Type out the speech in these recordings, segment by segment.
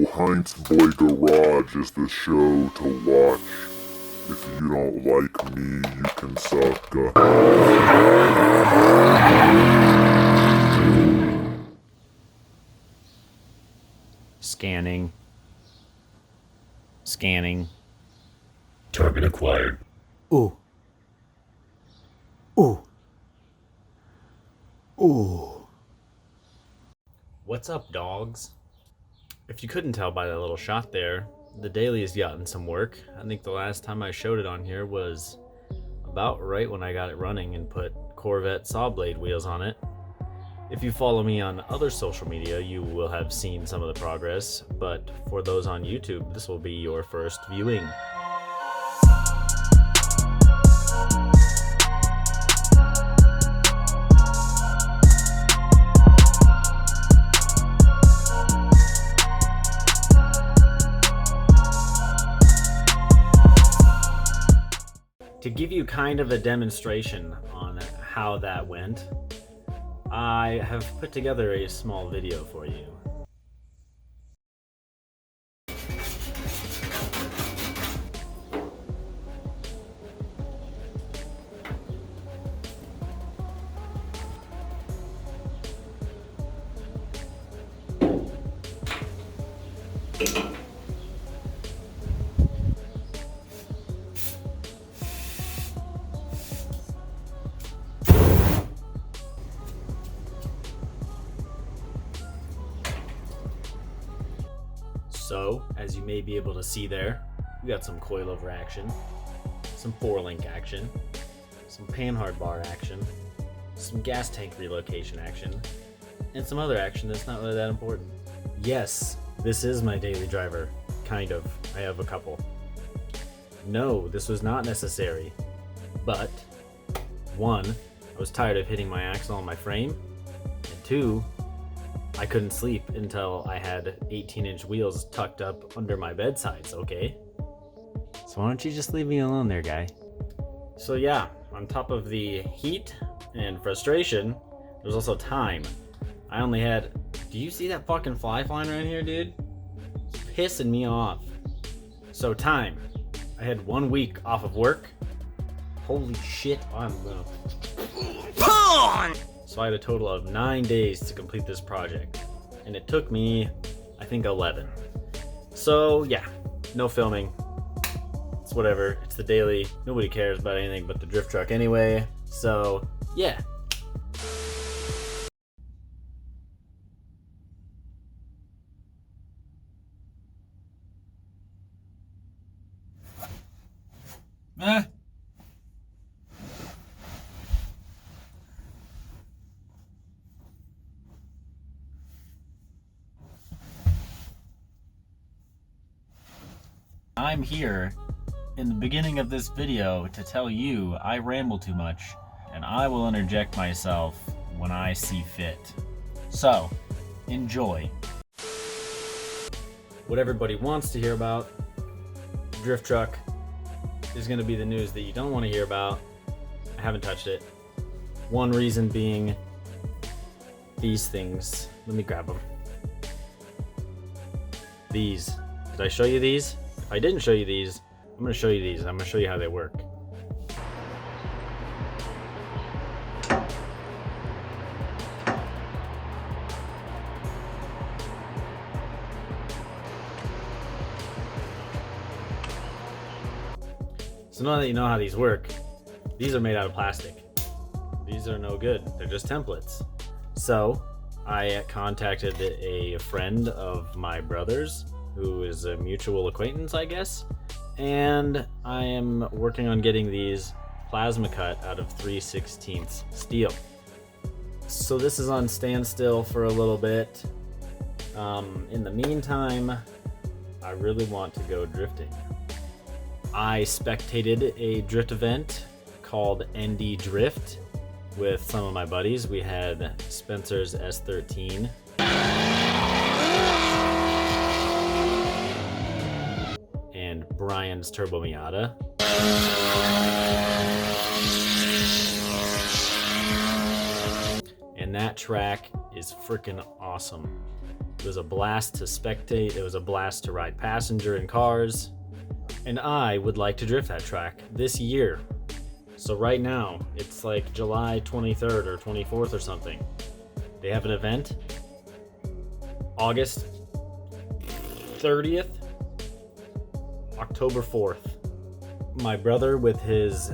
Heintz Boy Garage is the show to watch. If you don't like me, you can suck. Scanning. Scanning. Target acquired. Ooh. Ooh. Ooh. What's up, dogs? If you couldn't tell by that little shot there, the daily has gotten some work. I think the last time I showed it on here was about right when I got it running and put Corvette saw blade wheels on it. If you follow me on other social media, you will have seen some of the progress, but for those on YouTube, this will be your first viewing. To give you kind of a demonstration on how that went, I have put together a small video for you. So, as you may be able to see there, we got some coilover action, some 4-link action, some panhard bar action, some gas tank relocation action, and some other action that's not really that important. Yes, this is my daily driver. Kind of. I have a couple. No, this was not necessary. But, 1, I was tired of hitting my axle on my frame, and 2, I couldn't sleep until I had 18-inch wheels tucked up under my bedsides, okay? So why don't you just leave me alone there, guy? So yeah, on top of the heat and frustration, there's also time. I only had... Do you see that fucking fly flying right here, dude? It's pissing me off. So time. I had 1 week off of work. Holy shit, I'm gonna... So I had a total of 9 days to complete this project, and it took me, I think, 11. So yeah, no filming. It's whatever. It's the daily. Nobody cares about anything but the drift truck anyway. So yeah. I'm here in the beginning of this video to tell you I ramble too much, and I will interject myself when I see fit. So, enjoy. What everybody wants to hear about, drift truck, is going to be the news that you don't want to hear about. I haven't touched it. One reason being these things. Let me grab them. These. Did I show you these? If I didn't show you these, I'm going to show you these. I'm going to show you how they work. So now that you know how these work, these are made out of plastic. These are no good. They're just templates. So I contacted a friend of my brother's, who is a mutual acquaintance, I guess, and I am working on getting these plasma cut out of 3/16 steel. So this is on standstill for a little bit. In the meantime, I really want to go drifting. I spectated a drift event called ND Drift with some of my buddies. We had Spencer's S13, and Brian's Turbo Miata. And and that track is freaking awesome. It was a blast to spectate, it was a blast to ride passenger in cars, and I would like to drift that track this year. So right now, it's like July 23rd or 24th or something. They have an event, August 30th, October 4th. My brother with his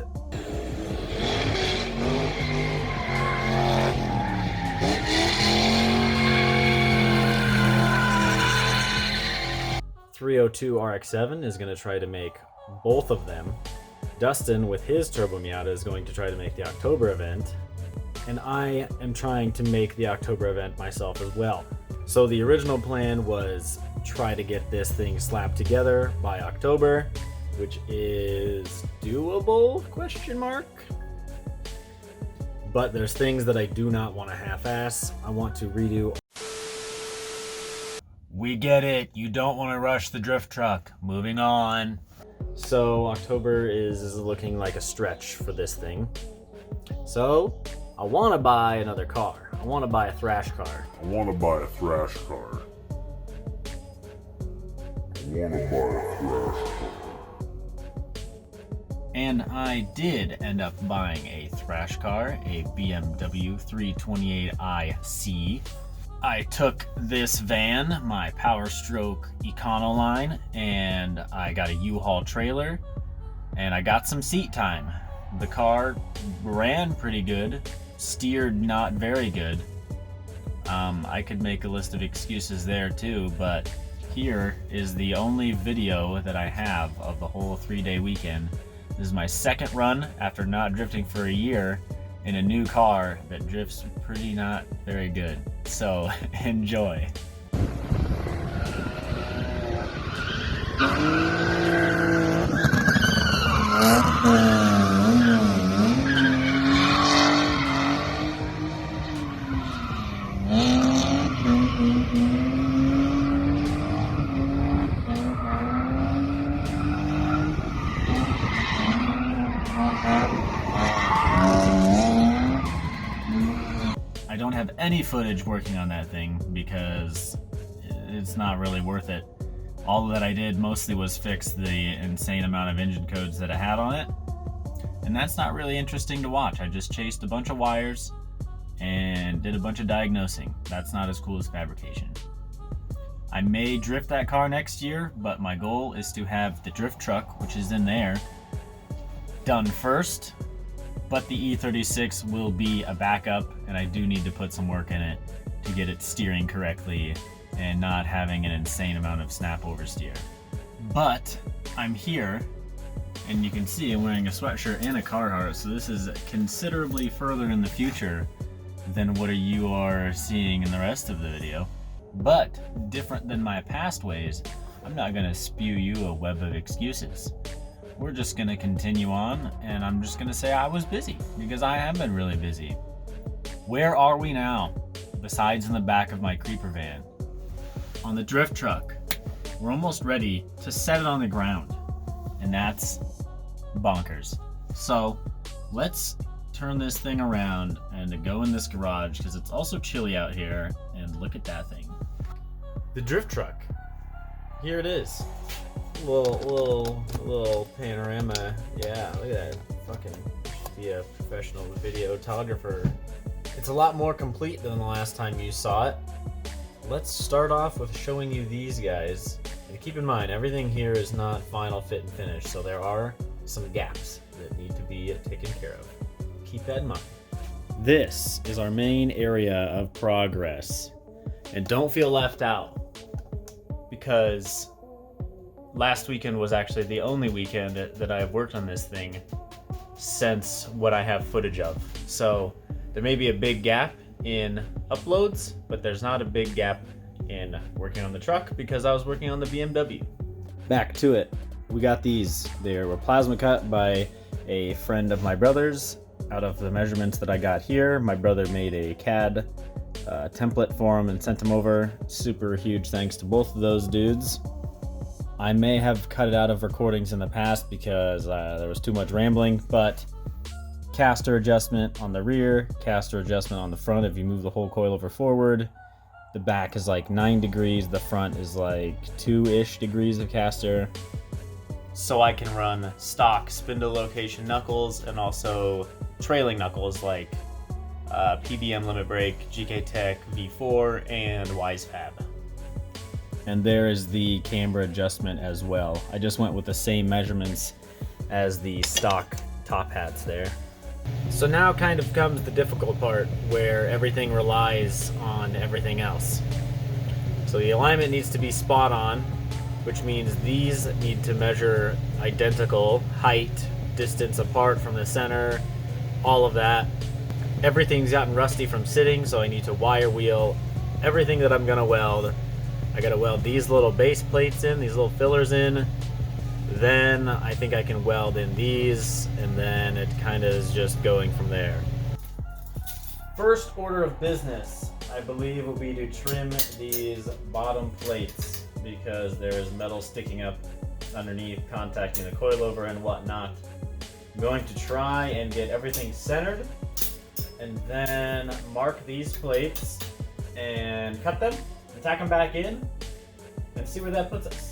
.302 RX-7 is going to try to make both of them. Dustin with his Turbo Miata is going to try to make the October event. And I am trying to make the October event myself as well. So the original plan was try to get this thing slapped together by October, which is doable, question mark. But there's things that I do not want to half-ass. I want to redo. We get it. You don't want to rush the drift truck. Moving on. So October is looking like a stretch for this thing. So I want to buy another car. I want to buy a thrash car. I want to buy a thrash car. I want to buy a thrash car. And I did end up buying a thrash car, a BMW 328iC. I took this van, my Power Stroke Econoline, and I got a U-Haul trailer, and I got some seat time. The car ran pretty good, steered not very good. I could make a list of excuses there too, but here is the only video that I have of the whole 3-day weekend. This is my second run after not drifting for a year in a new car that drifts pretty not very good. So enjoy. I don't have any footage working on that thing because it's not really worth it. All that I did mostly was fix the insane amount of engine codes that I had on it, and that's not really interesting to watch. I just chased a bunch of wires and did a bunch of diagnosing. That's not as cool as fabrication. I may drift that car next year, but my goal is to have the drift truck, which is in there, done first. But the E36 will be a backup, and I do need to put some work in it to get it steering correctly and not having an insane amount of snap oversteer. But I'm here, and you can see I'm wearing a sweatshirt and a Carhartt, so this is considerably further in the future than what you are seeing in the rest of the video. But different than my past ways, I'm not going to spew you a web of excuses. We're just gonna continue on, and I'm just gonna say I was busy, because I have been really busy. Where are we now? Besides in the back of my creeper van. On the drift truck, we're almost ready to set it on the ground, and that's bonkers. So let's turn this thing around and go in this garage, because it's also chilly out here, and look at that thing. The drift truck. Here it is. Little panorama. Yeah, look at that. Fucking be a professional videographer. It's a lot more complete than the last time you saw it. Let's start off with showing you these guys. And keep in mind, everything here is not final fit and finish, so there are some gaps that need to be taken care of. Keep that in mind. This is our main area of progress. And don't feel left out, because last weekend was actually the only weekend that I've worked on this thing since what I have footage of. So there may be a big gap in uploads, but there's not a big gap in working on the truck because I was working on the BMW. Back to it. We got these. They were plasma cut by a friend of my brother's. Out of the measurements that I got here, my brother made a CAD template for him and sent them over. Super huge thanks to both of those dudes. I may have cut it out of recordings in the past because there was too much rambling, but caster adjustment on the rear, caster adjustment on the front if you move the whole coilover forward. The back is like 9 degrees, the front is like 2-ish degrees of caster. So I can run stock spindle location knuckles and also trailing knuckles like PBM Limit Break, GK Tech V4, and WiseFab. And there is the camber adjustment as well. I just went with the same measurements as the stock top hats there. So now kind of comes the difficult part where everything relies on everything else. So the alignment needs to be spot on, which means these need to measure identical height, distance apart from the center, all of that. Everything's gotten rusty from sitting, so I need to wire wheel everything that I'm gonna weld. I gotta weld these little base plates in, these little fillers in. Then I think I can weld in these, and then it kind of is just going from there. First order of business, I believe, will be to trim these bottom plates because there's metal sticking up underneath, contacting the coilover and whatnot. I'm going to try and get everything centered, and then mark these plates and cut them, and tack them back in, and see where that puts us.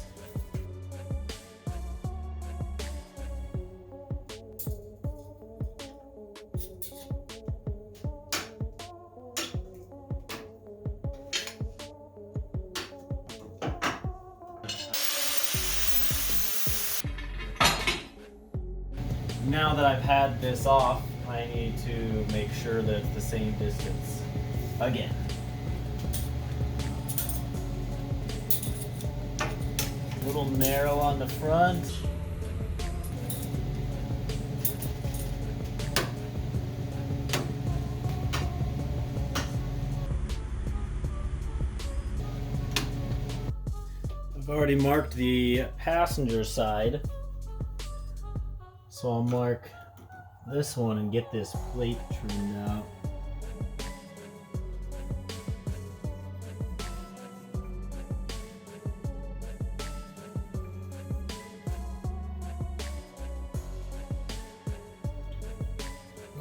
Now that I've had this off, I need to make sure that it's the same distance again. A little narrow on the front. I've already marked the passenger side. So I'll mark this one and get this plate trimmed out.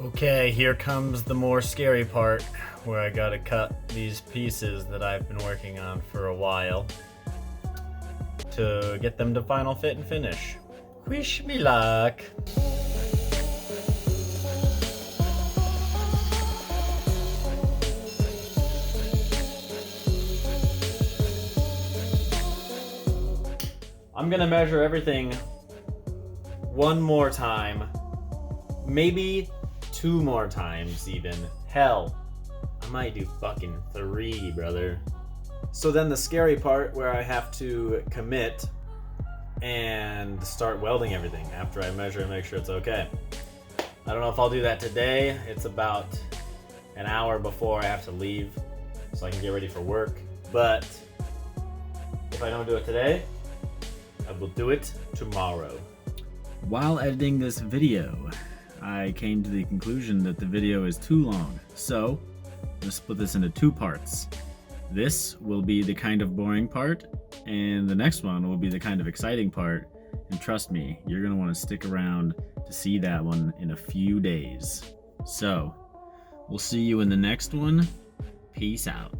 Okay, here comes the more scary part where I gotta cut these pieces that I've been working on for a while to get them to final fit and finish. Wish me luck. I'm gonna measure everything one more time, maybe 2 more times even. Hell, I might do fucking 3, brother. So then the scary part where I have to commit and start welding everything after I measure and make sure it's okay. I don't know if I'll do that today. It's about an hour before I have to leave so I can get ready for work. But if I don't do it today, I will do it tomorrow. While editing this video, I came to the conclusion that the video is too long. So, let's split this into 2 parts. This will be the kind of boring part, and the next one will be the kind of exciting part. And trust me, you're gonna wanna stick around to see that one in a few days. So, we'll see you in the next one. Peace out.